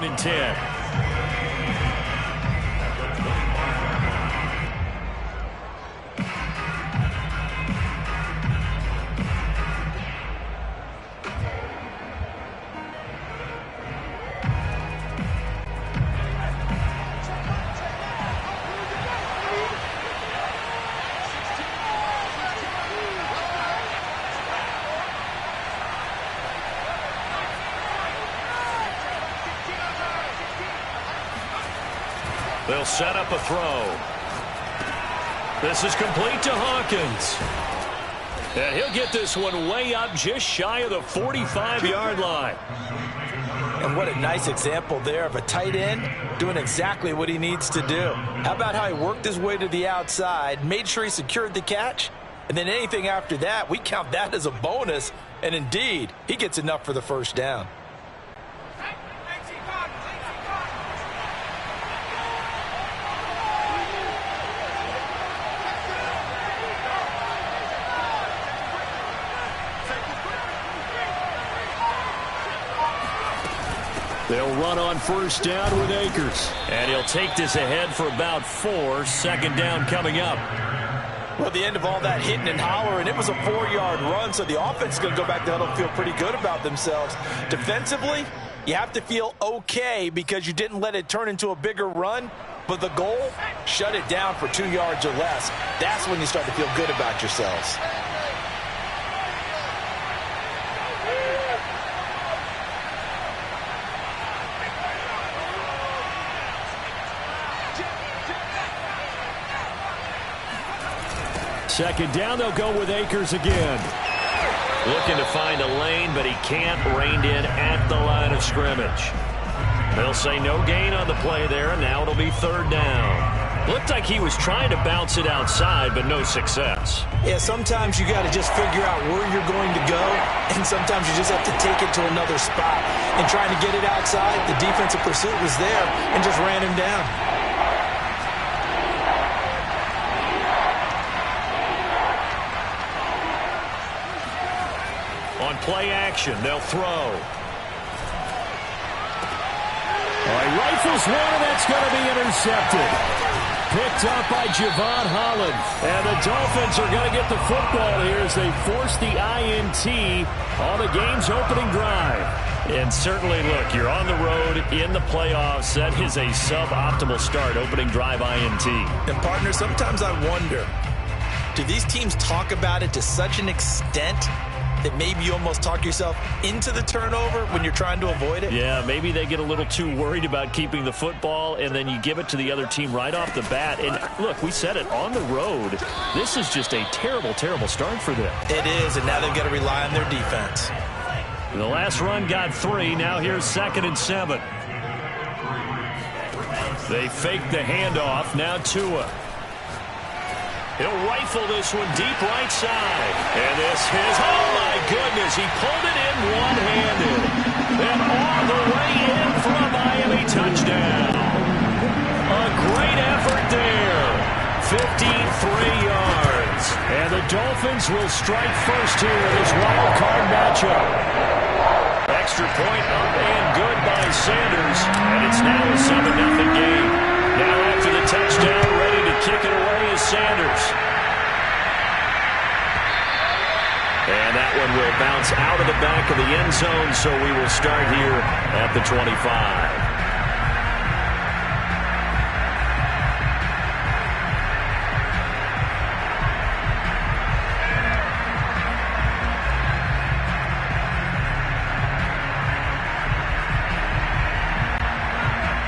and 10. They'll set up a throw. This is complete to Hawkins. And he'll get this one way up just shy of the 45-yard line. And what a nice example there of a tight end doing exactly what he needs to do. How about how he worked his way to the outside, made sure he secured the catch, and then anything after that, we count that as a bonus. And indeed, he gets enough for the first down. They'll run on first down with Akers. And he'll take this ahead for about 4. Second down coming up. Well, the end of all that hitting and hollering, it was a 4-yard run, so the offense is going to go back to huddle and feel pretty good about themselves. Defensively, you have to feel okay because you didn't let it turn into a bigger run, but the goal, shut it down for 2 yards or less. That's when you start to feel good about yourselves. Second down, they'll go with Akers again. Looking to find a lane, but he can't. Reined in at the line of scrimmage. They'll say no gain on the play there, and now it'll be third down. Looked like he was trying to bounce it outside, but no success. Yeah, sometimes you got to just figure out where you're going to go, and sometimes you just have to take it to another spot. And trying to get it outside, the defensive pursuit was there and just ran him down. On play action, they'll throw. He rifles one, and that's going to be intercepted. Picked up by Javon Holland. And the Dolphins are going to get the football here as they force the INT on the game's opening drive. And certainly, look, you're on the road in the playoffs. That is a suboptimal start, opening drive INT. And, partner, sometimes I wonder, do these teams talk about it to such an extent that maybe you almost talk yourself into the turnover when you're trying to avoid it? Yeah, maybe they get a little too worried about keeping the football, and then you give it to the other team right off the bat. And look, we said it, on the road, this is just a terrible, terrible start for them. It is, and now they've got to rely on their defense. The last run got 3. Now here's 2nd and 7. They fake the handoff. Now Tua. He'll rifle this one deep right side. And this is, oh my goodness, he pulled it in one-handed. And all the way in for a Miami touchdown. A great effort there. 53 yards. And the Dolphins will strike first here in this wild card matchup. Extra point up and good by Sanders. And it's now a 7-0 game. Now after the touchdown, ready to kick it away is Sanders. And that one will bounce out of the back of the end zone, so we will start here at the 25.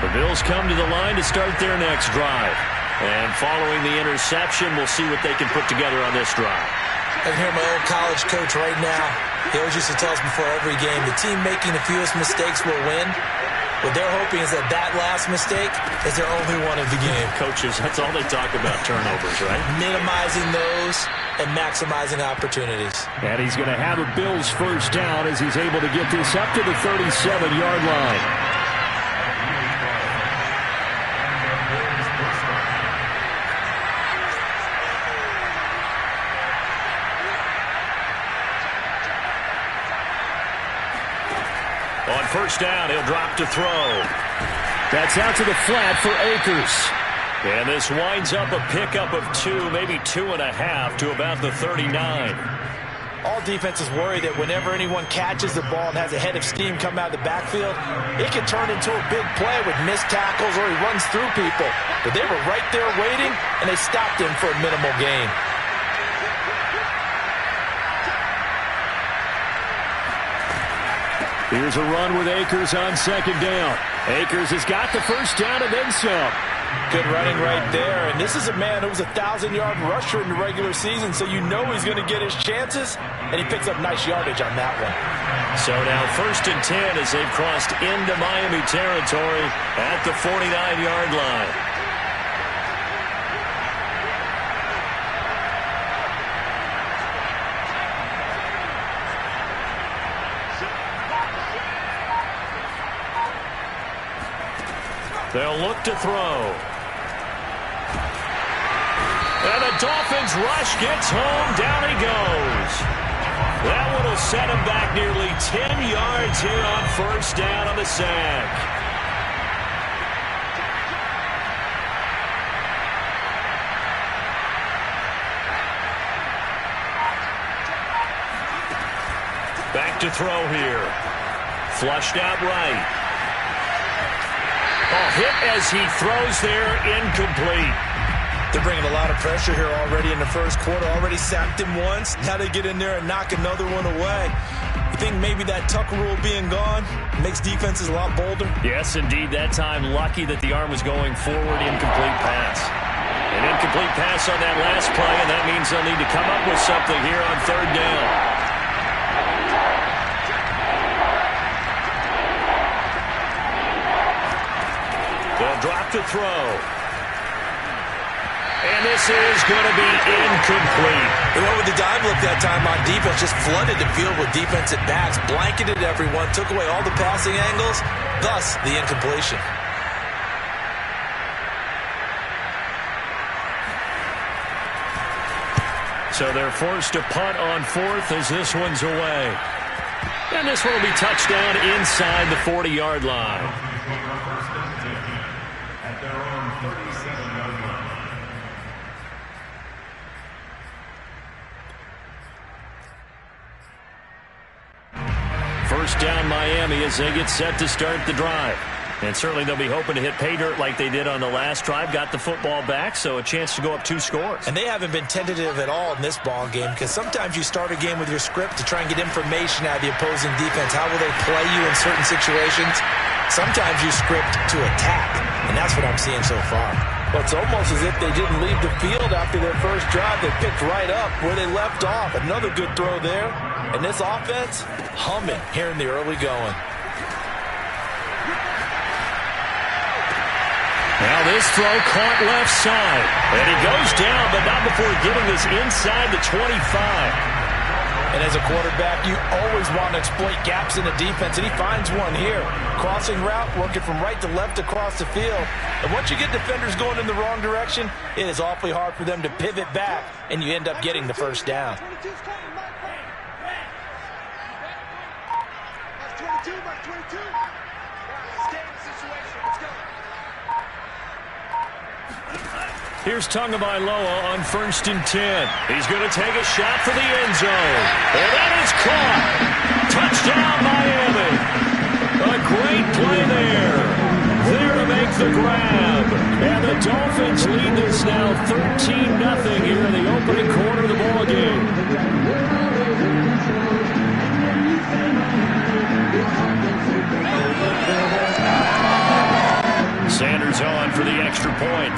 The Bills come to the line to start their next drive. And following the interception, we'll see what they can put together on this drive. I can hear my old college coach right now. He always used to tell us before every game, the team making the fewest mistakes will win. What they're hoping is that that last mistake is their only one of the game. Coaches, that's all they talk about, turnovers, right? Minimizing those and maximizing opportunities. And he's going to have a Bills first down as he's able to get this up to the 37-yard line. On first down, he'll drop to throw. That's out to the flat for Akers. And this winds up a pickup of 2, maybe 2.5 to about the 39. All defenses worry that whenever anyone catches the ball and has a head of steam come out of the backfield, it can turn into a big play with missed tackles or he runs through people. But they were right there waiting, and they stopped him for a minimal gain. Here's a run with Akers on second down. Akers has got the first down and then some. Good running right there. And this is a man who was a 1,000-yard rusher in the regular season, so you know he's going to get his chances, and he picks up nice yardage on that one. So now first and 10 as they've crossed into Miami territory at the 49-yard line. They'll look to throw. And the Dolphins rush gets home. Down he goes. That one will set him back nearly 10 yards here on first down on the sack. Back to throw here. Flushed out right. Oh, hit as he throws there, incomplete. They're bringing a lot of pressure here already in the first quarter. Already sacked him once. Now they get in there and knock another one away. You think maybe that Tucker rule being gone makes defenses a lot bolder? Yes, indeed. That time, lucky that the arm was going forward. Incomplete pass. An incomplete pass on that last play, and that means they'll need to come up with something here on third down. They'll drop to throw. And this is going to be incomplete. They went with the dive look that time on defense, just flooded the field with defensive backs, blanketed everyone, took away all the passing angles, thus the incompletion. So they're forced to punt on fourth as this one's away. And this one will be touchdown inside the 40-yard line. First down Miami as they get set to start the drive. And certainly they'll be hoping to hit pay dirt like they did on the last drive. Got the football back, so a chance to go up 2 scores. And they haven't been tentative at all in this ball game because sometimes you start a game with your script to try and get information out of the opposing defense. How will they play you in certain situations? Sometimes you script to attack, and that's what I'm seeing so far. Well, it's almost as if they didn't leave the field after their first drive. They picked right up where they left off. Another good throw there. And this offense, humming here in the early going. Now this throw caught left side. And he goes down, but not before getting this inside the 25. And as a quarterback, you always want to exploit gaps in the defense, and he finds one here. Crossing route, working from right to left across the field. And once you get defenders going in the wrong direction, it is awfully hard for them to pivot back, and you end up getting the first down. Here's Tagovailoa on first and 10. He's going to take a shot for the end zone. And that is caught. Touchdown, Miami. A great play there. There to make the grab. And the Dolphins lead this now 13-0 here in the opening quarter of the ballgame. Sanders on for the extra point.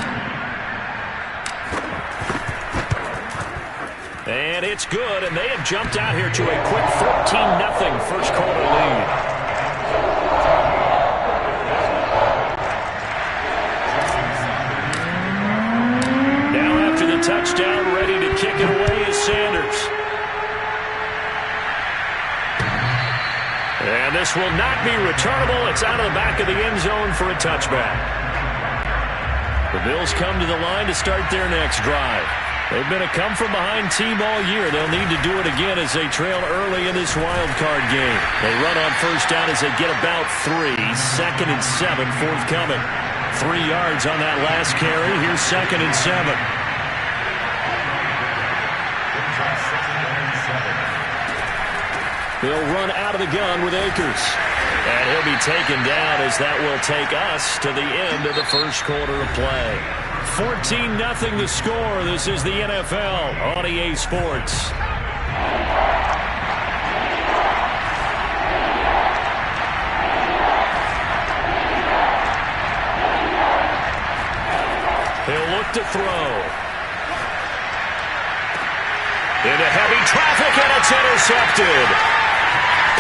And it's good, and they have jumped out here to a quick 14-0 first quarter lead. Now after the touchdown, ready to kick it away is Sanders. And this will not be returnable. It's out of the back of the end zone for a touchback. The Bills come to the line to start their next drive. They've been a come-from-behind team all year. They'll need to do it again as they trail early in this wild card game. They run on first down as they get about 3. 2nd and 7 forthcoming. 3 yards on that last carry. Here's 2nd and 7. They'll run out of the gun with Akers. And he'll be taken down as that will take us to the end of the first quarter of play. 14-0 the score. This is the NFL on EA Sports. He'll look to throw. Into heavy traffic, and it's intercepted.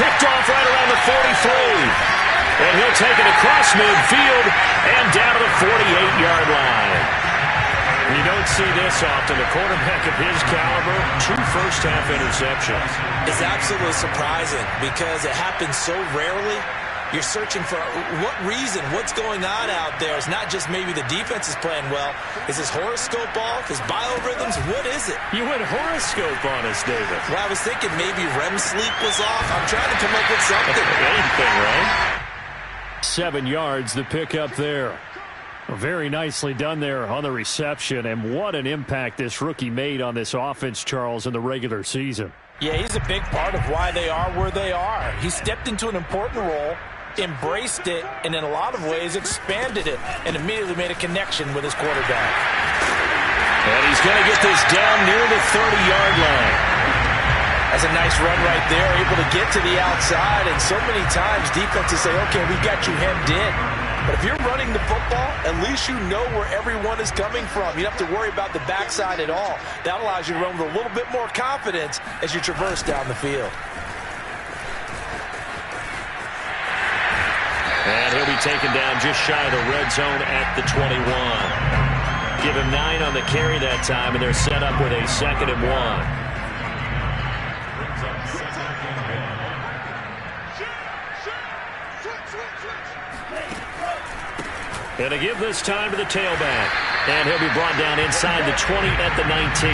Picked off right around the 43. And he'll take it across midfield and down to the 48-yard line. You don't see this often. A quarterback of his caliber, 2 first-half interceptions. It's absolutely surprising because it happens so rarely. You're searching for what reason, what's going on out there. It's not just maybe the defense is playing well. Is his horoscope off? His biorhythms? What is it? You went horoscope on us, David. Well, I was thinking maybe REM sleep was off. I'm trying to come up with something. Anything, right? 7 yards, the pickup there. Very nicely done there on the reception, and what an impact this rookie made on this offense, Charles, in the regular season. Yeah, he's a big part of why they are where they are. He stepped into an important role, embraced it, and in a lot of ways expanded it, and immediately made a connection with his quarterback. And he's going to get this down near the 30-yard line. That's a nice run right there, able to get to the outside, and so many times defenses say, okay, we got you hemmed in. But if you're running the football, at least you know where everyone is coming from. You don't have to worry about the backside at all. That allows you to run with a little bit more confidence as you traverse down the field. And he'll be taken down just shy of the red zone at the 21. Give him 9 on the carry that time, and they're set up with a 2nd and 1. And to give this time to the tailback. And he'll be brought down inside the 20 at the 19.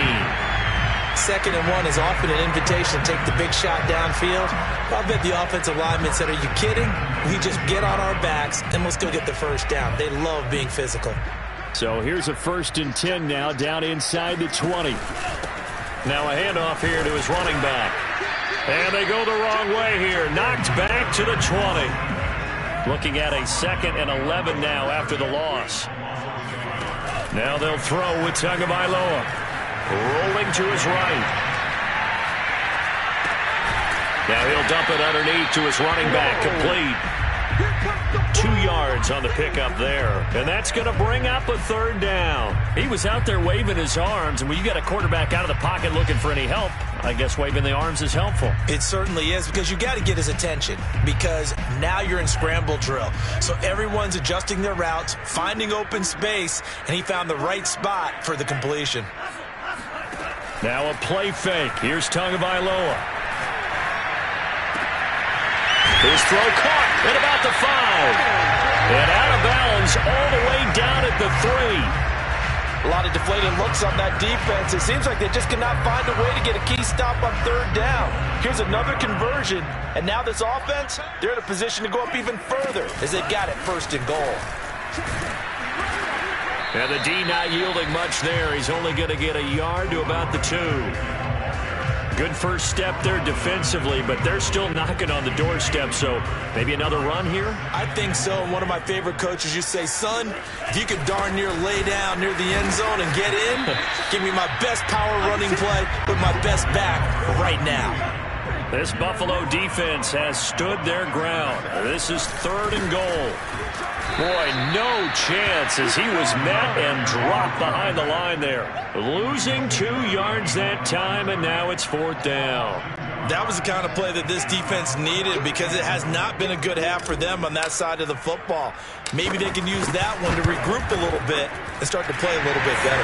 2nd and 1 is often an invitation to take the big shot downfield. I bet the offensive linemen said, are you kidding? We just get on our backs and let's go get the first down. They love being physical. So here's a 1st and 10 now down inside the 20. Now a handoff here to his running back. And they go the wrong way here. Knocked back to the 20. Looking at a 2nd and 11 now after the loss. Now they'll throw with Tagovailoa. Rolling to his right. Now he'll dump it underneath to his running back. Complete. 2 yards on the pickup there. And that's going to bring up a 3rd down. He was out there waving his arms. And when you got a quarterback out of the pocket looking for any help, I guess waving the arms is helpful. It certainly is, because you got to get his attention, because now you're in scramble drill. So everyone's adjusting their routes, finding open space, and he found the right spot for the completion. Now a play fake. Here's Tagovailoa. His throw caught at about the 5. And out of bounds all the way down at the 3. A lot of deflated looks on that defense. It seems like they just cannot find a way to get a key stop on 3rd down. Here's another conversion, and now this offense, they're in a position to go up even further as they've got it 1st and goal. And the D not yielding much there. He's only going to get a yard to about the 2. Good first step there defensively, but they're still knocking on the doorstep, so maybe another run here? I think so, and one of my favorite coaches used to say, son, if you could darn near lay down near the end zone and get in, give me my best power running play with my best back right now. This Buffalo defense has stood their ground. This is 3rd and goal. Boy, no chance as he was met and dropped behind the line there. Losing 2 yards that time, and now it's 4th down. That was the kind of play that this defense needed, because it has not been a good half for them on that side of the football. Maybe they can use that one to regroup a little bit and start to play a little bit better.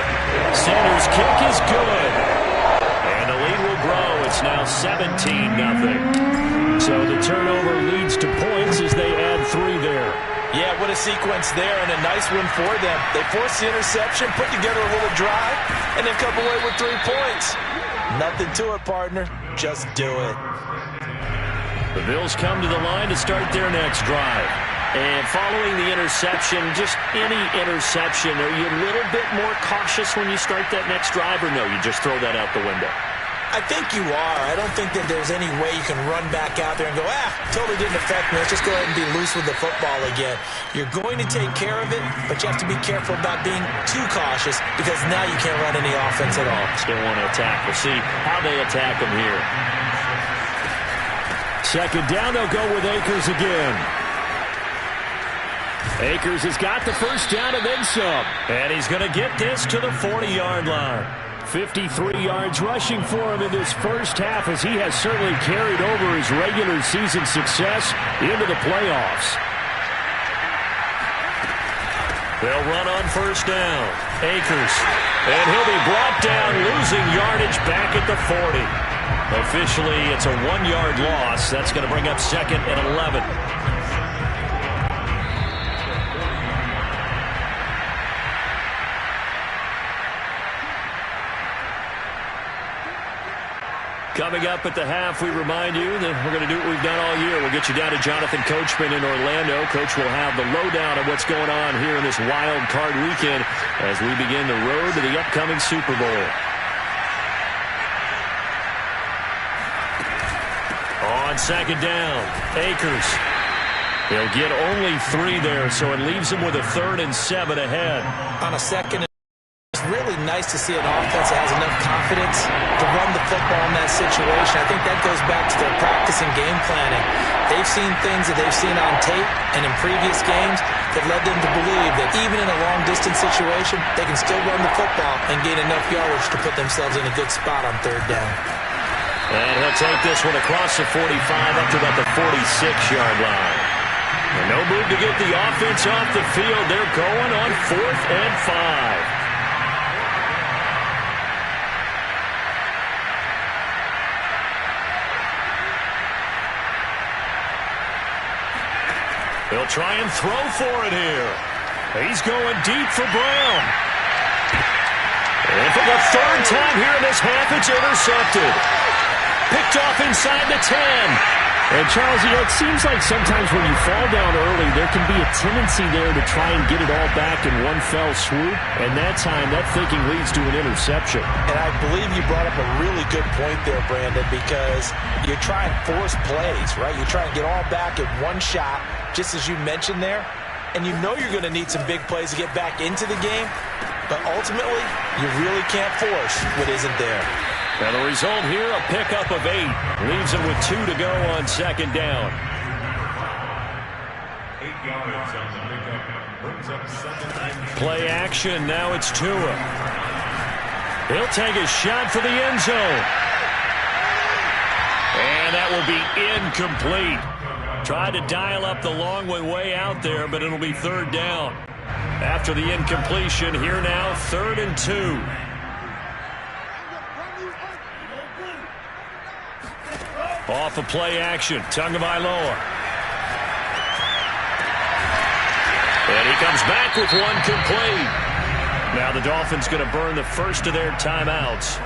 Sanders' kick is good. And the lead will grow. It's now 17-0. So the turnover leads to points as they add 3 there. Yeah, what a sequence there and a nice one for them. They forced the interception, put together a little drive, and then come away with 3 points. Nothing to it, partner. Just do it. The Bills come to the line to start their next drive. And following the interception, just any interception, are you a little bit more cautious when you start that next drive, or no, you just throw that out the window? I think you are. I don't think that there's any way you can run back out there and go, totally didn't affect me. Let's just go ahead and be loose with the football again. You're going to take care of it, but you have to be careful about being too cautious because now you can't run any offense at all. Still want to attack. We'll see how they attack them here. Second down, they'll go with Akers again. Akers has got the first down and then some. And he's going to get this to the 40-yard line. 53 yards rushing for him in this first half as he has certainly carried over his regular season success into the playoffs. They'll run on first down. Akers. And he'll be brought down, losing yardage back at the 40. Officially, it's a 1-yard loss. That's going to bring up second and 11. Coming up at the half, we remind you that we're going to do what we've done all year. We'll get you down to Jonathan Coachman in Orlando. Coach will have the lowdown of what's going on here in this wild card weekend as we begin the road to the upcoming Super Bowl. On second down, Akers. He'll get only 3 there, so it leaves him with a 3rd and 7 ahead. On a second, it's really nice to see an offense that has enough confidence to run the football in that situation. I think that goes back to their practice and game planning. They've seen things that they've seen on tape and in previous games that led them to believe that even in a long-distance situation, they can still run the football and gain enough yardage to put themselves in a good spot on 3rd down. And he'll take this one across the 45 up to about the 46-yard line. And no move to get the offense off the field. They're going on 4th and 5. They'll try and throw for it here. He's going deep for Brown. And for the 3rd time here in this half, it's intercepted. Picked off inside the 10. And, Charles, it seems like sometimes when you fall down early, there can be a tendency there to try and get it all back in one fell swoop. And that time, that thinking leads to an interception. And I believe you brought up a really good point there, Brandon, because you try and force plays, right? You try and get all back in one shot, just as you mentioned there. And you know you're going to need some big plays to get back into the game. But ultimately, you really can't force what isn't there. Now the result here, a pickup of 8. Leaves him with 2 to go on second down. 8 yards on the pickup. Brings up second. Play action. Now it's Tua. He'll take a shot for the end zone. And that will be incomplete. Tried to dial up the long way out there, but it'll be 3rd down. After the incompletion, here now, 3rd and 2. Off of play action, Tagovailoa. And he comes back with one complete. Now the Dolphins going to burn the first of their timeouts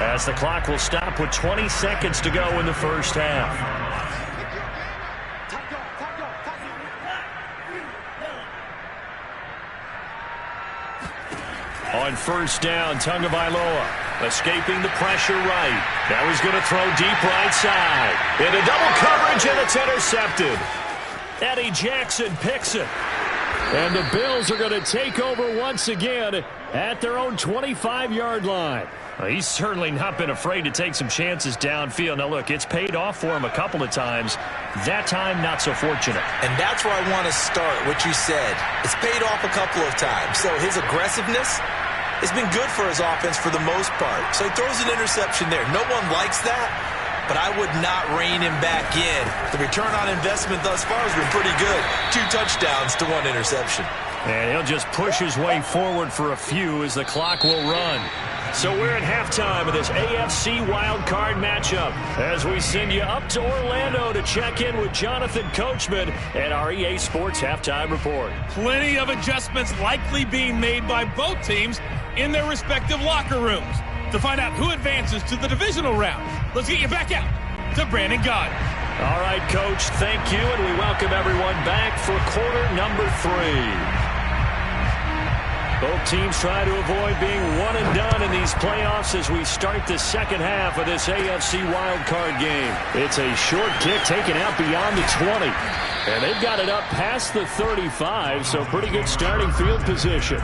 as the clock will stop with 20 seconds to go in the first half. On first down, Tagovailoa escaping the pressure right. Now he's going to throw deep right side. Into double coverage, and it's intercepted. Eddie Jackson picks it. And the Bills are going to take over once again at their own 25-yard line. He's certainly not been afraid to take some chances downfield. Now, look, it's paid off for him a couple of times. That time, not so fortunate. And that's where I want to start, what you said. It's paid off a couple of times. So his aggressiveness has been good for his offense for the most part. So he throws an interception there. No one likes that, but I would not rein him back in. The return on investment thus far has been pretty good. 2 touchdowns to 1 interception. And he'll just push his way forward for a few as the clock will run. So we're at halftime of this AFC wildcard matchup as we send you up to Orlando to check in with Jonathan Coachman at our EA Sports Halftime Report. Plenty of adjustments likely being made by both teams in their respective locker rooms. To find out who advances to the divisional round, let's get you back out to Brandon Gaudin. All right, Coach, thank you, and we welcome everyone back for quarter number 3. Both teams try to avoid being one and done in these playoffs as we start the second half of this AFC wildcard game. It's a short kick taken out beyond the 20. And they've got it up past the 35, so pretty good starting field position.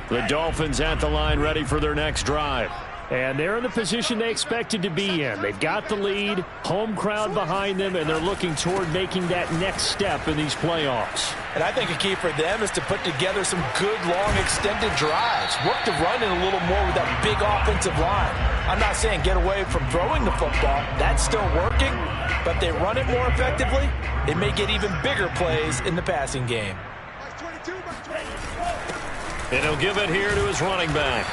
The Dolphins at the line ready for their next drive. And they're in the position they expected to be in. They've got the lead, home crowd behind them, and they're looking toward making that next step in these playoffs. And I think a key for them is to put together some good, long, extended drives. Work the run in a little more with that big offensive line. I'm not saying get away from throwing the football. That's still working. But they run it more effectively, it may get even bigger plays in the passing game. And he'll give it here to his running back.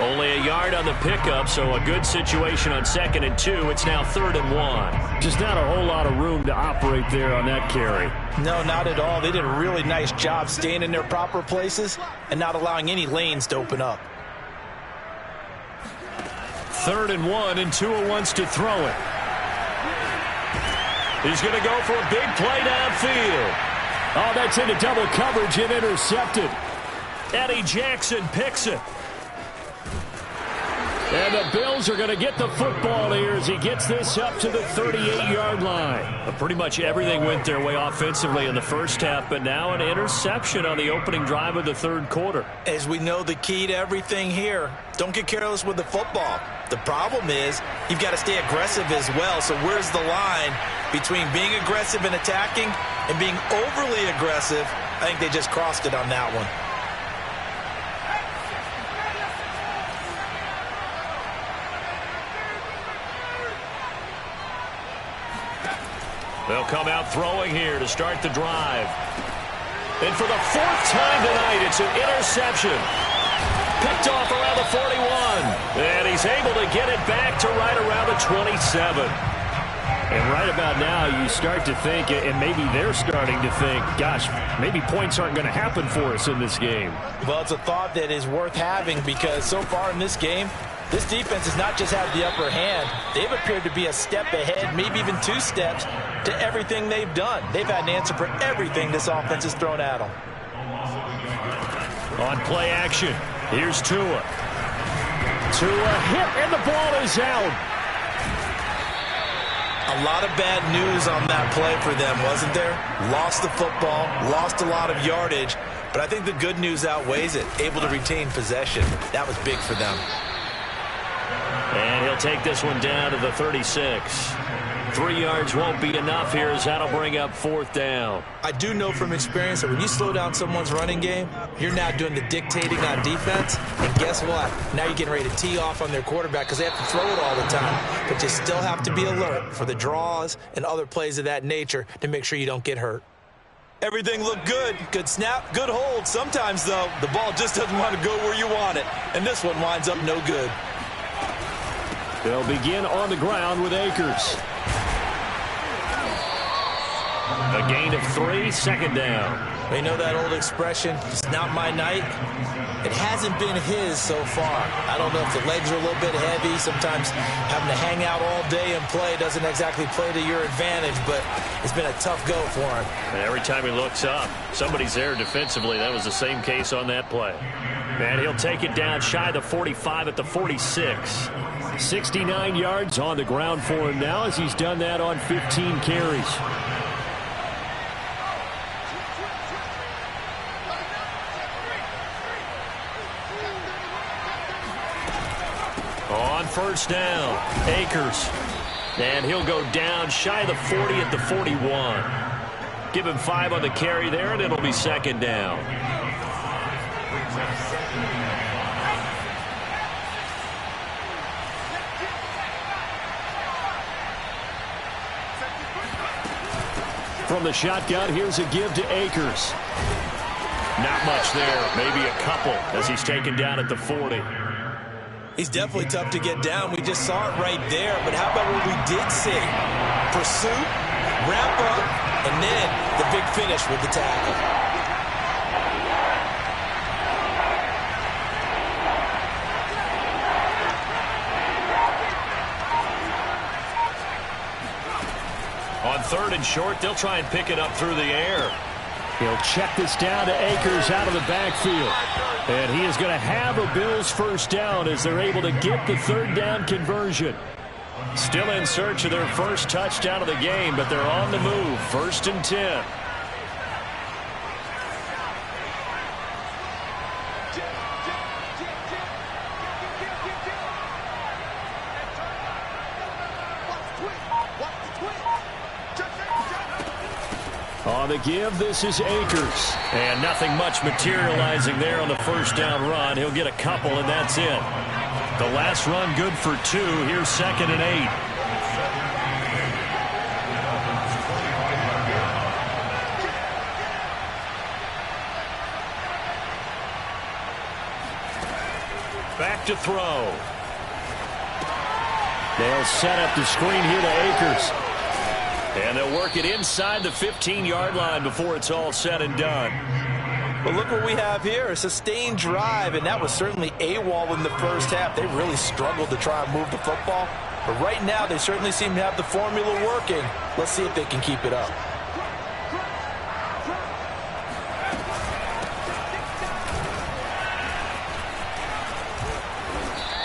Only a yard on the pickup, so a good situation on 2nd and 2. It's now 3rd and 1. Just not a whole lot of room to operate there on that carry. No, not at all. They did a really nice job staying in their proper places and not allowing any lanes to open up. 3rd and 1, and Tua wants to throw it. He's going to go for a big play downfield. Oh, that's into double coverage and intercepted. Eddie Jackson picks it. And the Bills are going to get the football here as he gets this up to the 38-yard line. Pretty much everything went their way offensively in the first half, but now an interception on the opening drive of the third quarter. As we know, the key to everything here, don't get careless with the football. The problem is you've got to stay aggressive as well. So where's the line between being aggressive and attacking and being overly aggressive? I think they just crossed it on that one. They'll come out throwing here to start the drive. And for the 4th time tonight, it's an interception. Picked off around the 41. And he's able to get it back to right around the 27. And right about now, you start to think, and maybe they're starting to think, gosh, maybe points aren't going to happen for us in this game. Well, it's a thought that is worth having because so far in this game, this defense has not just had the upper hand. They've appeared to be a step ahead, maybe even 2 steps, to everything they've done. They've had an answer for everything this offense has thrown at them. On play action, here's Tua. Tua hit, and the ball is out. A lot of bad news on that play for them, wasn't there? Lost the football, lost a lot of yardage, but I think the good news outweighs it. Able to retain possession. That was big for them. And he'll take this one down to the 36. 3 yards won't be enough here as that'll bring up 4th down. I do know from experience that when you slow down someone's running game, you're now doing the dictating on defense. And guess what? Now you're getting ready to tee off on their quarterback because they have to throw it all the time. But you still have to be alert for the draws and other plays of that nature to make sure you don't get hurt. Everything looked good. Good snap, good hold. Sometimes, though, the ball just doesn't want to go where you want it. And this one winds up no good. They'll begin on the ground with Akers. A gain of 3, 2nd down. You know that old expression, it's not my night? It hasn't been his so far. I don't know if the legs are a little bit heavy. Sometimes having to hang out all day and play doesn't exactly play to your advantage, but it's been a tough go for him. And every time he looks up, somebody's there defensively. That was the same case on that play. And he'll take it down shy of the 45 at the 46. 69 yards on the ground for him now as he's done that on 15 carries. On 1st down, Akers. And he'll go down shy of the 40 at the 41. Give him 5 on the carry there, and it'll be 2nd down. From the shotgun, here's a give to Akers. Not much there, maybe a couple as he's taken down at the 40. He's definitely tough to get down. We just saw it right there. But how about what we did see? Pursuit, wrap up, and then the big finish with the tackle. On 3rd and short, they'll try and pick it up through the air. He'll check this down to Akers out of the backfield. And he is going to have a Bills first down as they're able to get the 3rd down conversion. Still in search of their first touchdown of the game, but they're on the move. 1st and 10. On the give, this is Akers. And nothing much materializing there on the first down run. He'll get a couple, and that's it. The last run good for 2. Here's 2nd and 8. Back to throw. They'll set up the screen here to Akers. And they'll work it inside the 15-yard line before it's all said and done. Well, look what we have here, a sustained drive, and that was certainly AWOL in the first half. They really struggled to try and move the football. But right now, they certainly seem to have the formula working. Let's see if they can keep it up.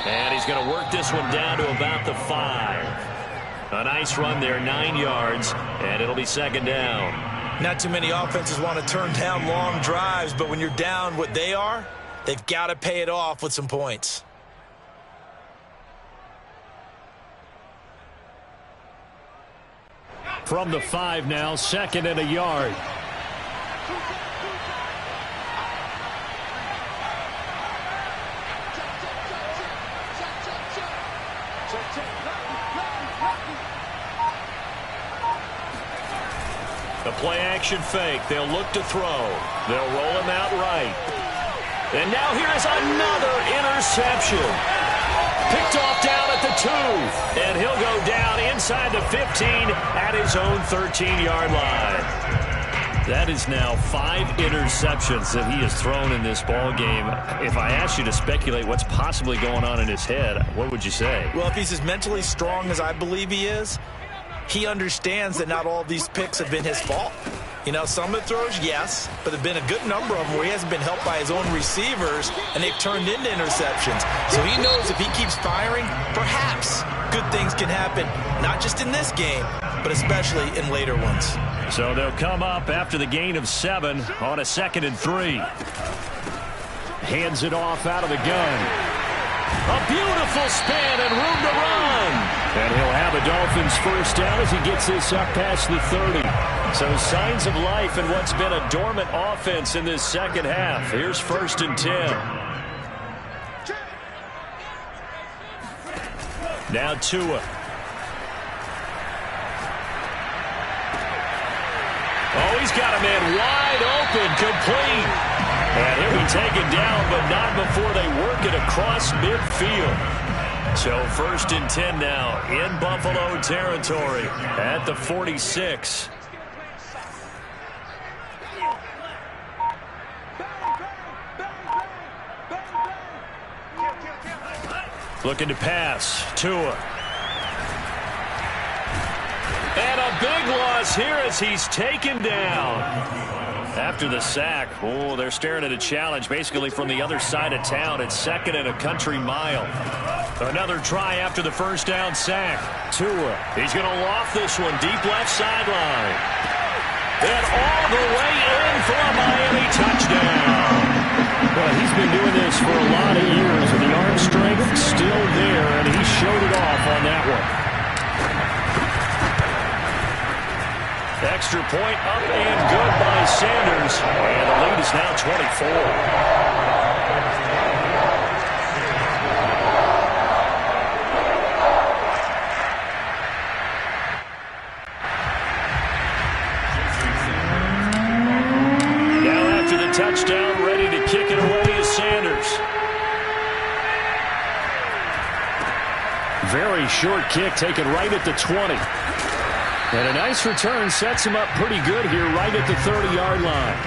And he's going to work this one down to about the 5. A nice run there, 9 yards, and it'll be 2nd down. Not too many offenses want to turn down long drives, but when you're down what they are, they've got to pay it off with some points. From the 5 now, 2nd and a yard. The play-action fake. They'll look to throw. They'll roll him out right. And now here is another interception. Picked off down at the 2. And he'll go down inside the 15 at his own 13-yard line. That is now 5 interceptions that he has thrown in this ball game. If I asked you to speculate what's possibly going on in his head, what would you say? Well, if he's as mentally strong as I believe he is, he understands that not all of these picks have been his fault. You know, some of the throws, yes, but there have been a good number of them where he hasn't been helped by his own receivers, and they've turned into interceptions. So he knows if he keeps firing, perhaps good things can happen, not just in this game, but especially in later ones. So they'll come up after the gain of 7 on a 2nd and 3. Hands it off out of the gun. A beautiful spin and room to run. And he'll have a Dolphins first down as he gets this up past the 30. So signs of life in what's been a dormant offense in this second half. Here's 1st and 10. Now Tua. Oh, he's got a man wide open, complete. And he'll be taken down, but not before they work it across midfield. So 1st and 10 now in Buffalo territory at the 46. Looking to pass. Tua. And a big loss here as he's taken down. After the sack, oh, they're staring at a challenge basically from the other side of town. It's 2nd and a country mile. Another try after the first down sack. Tua. He's going to loft this one deep left sideline. And all the way in for a Miami touchdown. Well, he's been doing this for a lot of years, and the arm strength still there, and he showed it off on that one. Extra point up and good by Sanders. And the lead is now 24. Now after the touchdown, short kick taken right at the 20. And a nice return sets him up pretty good here right at the 30-yard line.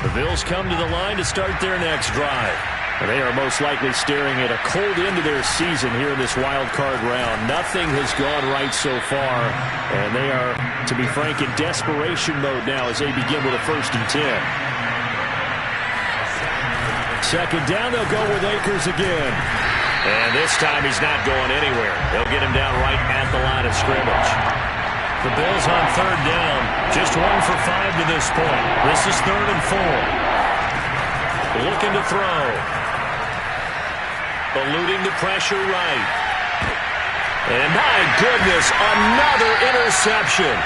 The Bills come to the line to start their next drive. And they are most likely staring at a cold end to their season here in this wild card round. Nothing has gone right so far. And they are, to be frank, in desperation mode now as they begin with a 1st and 10. Second down, they'll go with Akers again. And this time he's not going anywhere. They'll get him down right at the line of scrimmage. The Bills on 3rd down. Just 1 for 5 to this point. This is 3rd and 4. Looking to throw. Eluding the pressure right. And my goodness, another interception.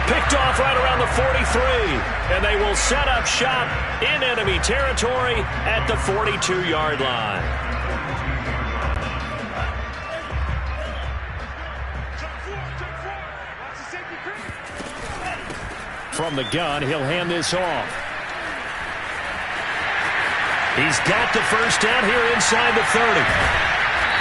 Picked off right around the 43. And they will set up shop in enemy territory at the 42-yard line. From the gun, he'll hand this off. He's got the 1st down here inside the 30.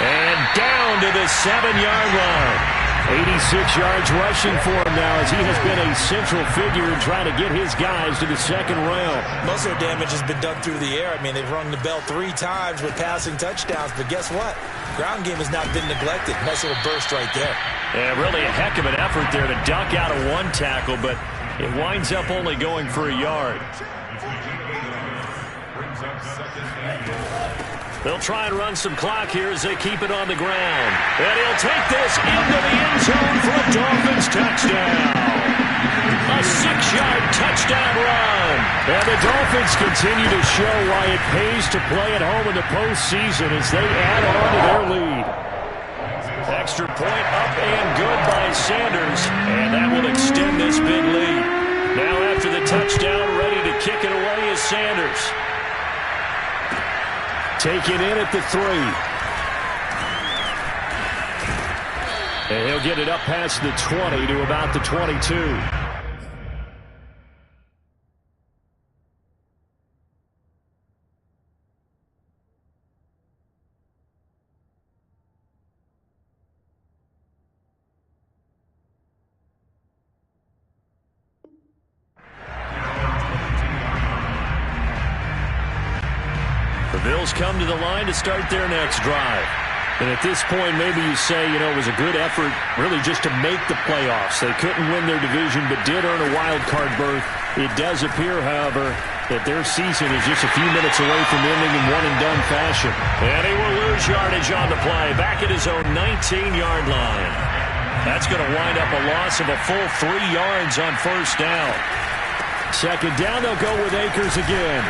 And down to the 7-yard line. 86 yards rushing for him now as he has been a central figure in trying to get his guys to the 2nd round. Most of their damage has been done through the air. I mean, they've rung the bell 3 times with passing touchdowns, but guess what? Ground game has not been neglected. Nice little burst right there. Yeah, really a heck of an effort there to duck out of 1 tackle, but it winds up only going for a yard. They'll try and run some clock here as they keep it on the ground. And he'll take this into the end zone for a Dolphins touchdown. A 6-yard touchdown run. And the Dolphins continue to show why it pays to play at home in the postseason as they add on to their lead. Extra point up and good by Sanders. And that will extend this big lead. Now after the touchdown, ready to kick it away is Sanders. Taken in at the 3. And he'll get it up past the 20 to about the 22. The Bills come to the line to start their next drive. And at this point, maybe you say, you know, it was a good effort really just to make the playoffs. They couldn't win their division but did earn a wild card berth. It does appear, however, that their season is just a few minutes away from ending in one-and-done fashion. And he will lose yardage on the play, back at his own 19-yard line. That's going to wind up a loss of a full 3 yards on 1st down. Second down, they'll go with Akers again.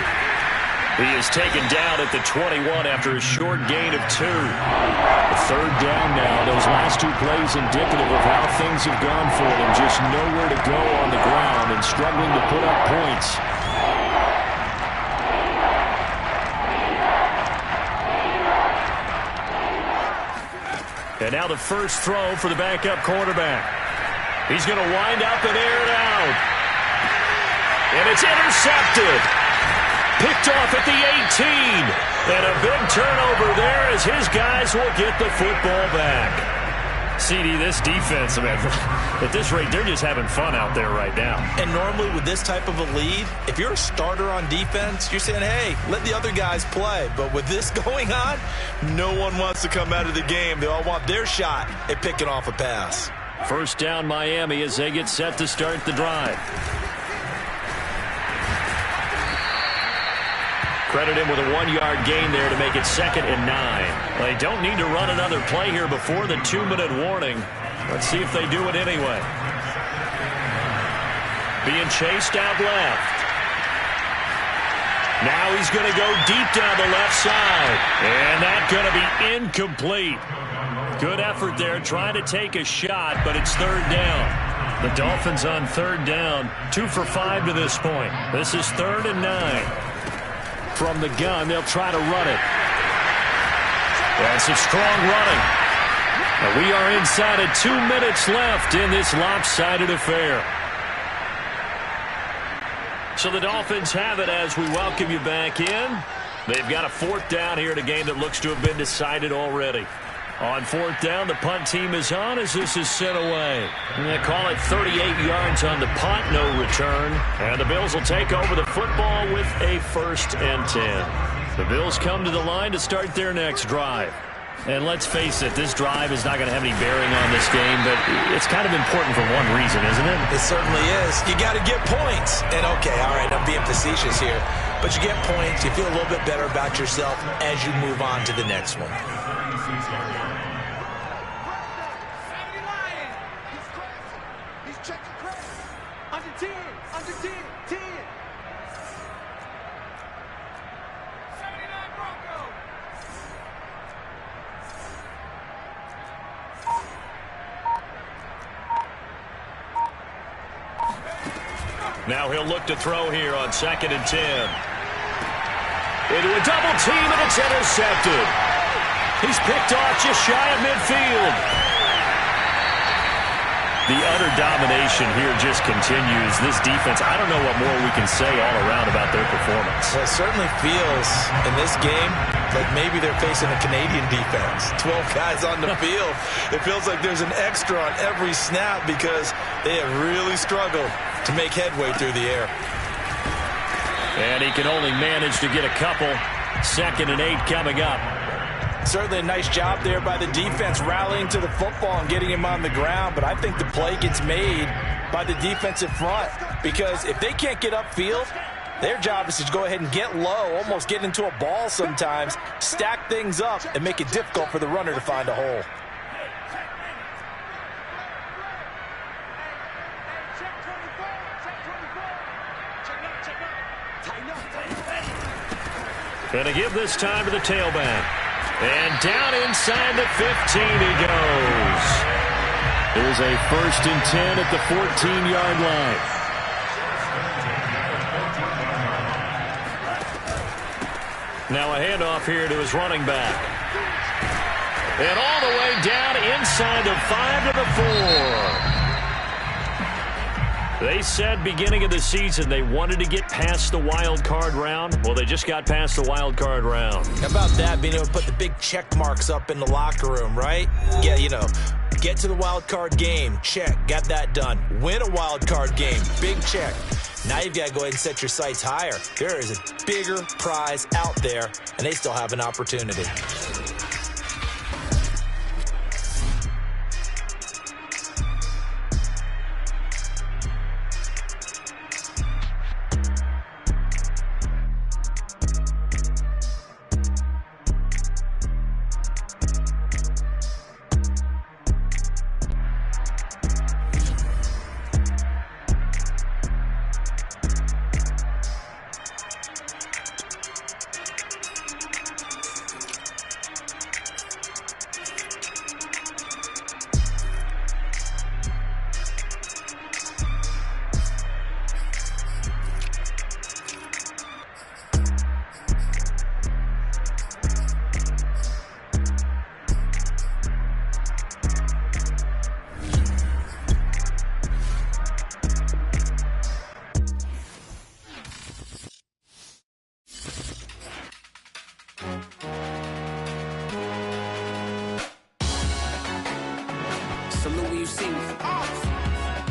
He is taken down at the 21 after a short gain of 2. The 3rd down now. Those last 2 plays indicative of how things have gone for them. Just nowhere to go on the ground and struggling to put up points. And now the first throw for the backup quarterback. He's going to wind up and air it out. And it's intercepted. Picked off at the 18. And a big turnover there as his guys will get the football back. CD, this defense, man, at this rate, they're just having fun out there right now. And normally with this type of a lead, if you're a starter on defense, you're saying, hey, let the other guys play. But with this going on, no one wants to come out of the game. They all want their shot at picking off a pass. 1st down Miami as they get set to start the drive. Credit him with a 1-yard gain there to make it 2nd and 9. They don't need to run another play here before the 2-minute warning. Let's see if they do it anyway. Being chased out left. Now he's going to go deep down the left side. And that's going to be incomplete. Good effort there trying to take a shot, but it's 3rd down. The Dolphins on 3rd down. 2 for 5 to this point. This is 3rd and 9. From the gun, they'll try to run it. That's a strong running. And we are inside of 2 minutes left in this lopsided affair. So the Dolphins have it as we welcome you back in. They've got a fourth down here in a game that looks to have been decided already. On fourth down, the punt team is on as this is sent away. And they call it 38 yards on the punt, no return. And the Bills will take over the football with a 1st and 10. The Bills come to the line to start their next drive. And let's face it, this drive is not going to have any bearing on this game, but it's kind of important for one reason, isn't it? It certainly is. You got to get points. And okay, all right, I'm being facetious here. But you get points, you feel a little bit better about yourself as you move on to the next one. Now he'll look to throw here on 2nd and 10. Into a double team, and it's intercepted. He's picked off just shy of midfield. The utter domination here just continues. This defense, I don't know what more we can say all around about their performance. Well, it certainly feels in this game like maybe they're facing a Canadian defense. 12 guys on the field. It feels like there's an extra on every snap because they have really struggled to make headway through the air. And he can only manage to get a couple. 2nd and 8 coming up. Certainly a nice job there by the defense rallying to the football and getting him on the ground, but I think the play gets made by the defensive front because if they can't get upfield, their job is to go ahead and get low, almost get into a ball sometimes, stack things up, and make it difficult for the runner to find a hole. Going to give this time to the tailback. And down inside the 15 he goes. There's a 1st and 10 at the 14-yard line. Now a handoff here to his running back. And all the way down inside the 5 to the 4. They said beginning of the season they wanted to get past the wild card round. Well, they just got past the wild card round. How about that, being able to put the big check marks up in the locker room, right? Yeah, you know, get to the wild card game, check, got that done. Win a wild card game, big check. Now you've got to go ahead and set your sights higher. There is a bigger prize out there, and they still have an opportunity. Salute when you see me.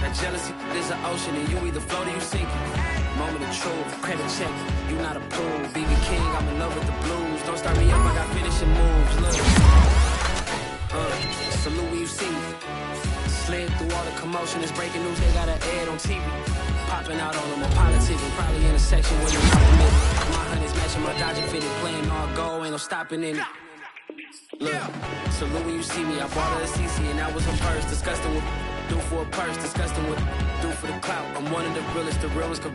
That jealousy is an ocean, and you either float or you sink it. Moment of truth, credit check, you not approved. BB King, I'm in love with the blues. Don't start me up, I got finishing moves. Look, salute when you see me. Slid through all the commotion, it's breaking news, they got an ad on TV. Popping out on them, I'm politicking, probably in a section where you're not permitted. My honey's matching my Dodger fitted, playing all go, ain't no stopping in it. Look, salute when you see me. I bought her a CC and that was her first. Disgusting with do for a purse. Disgusting with do for the clout. I'm one of the realest. The realest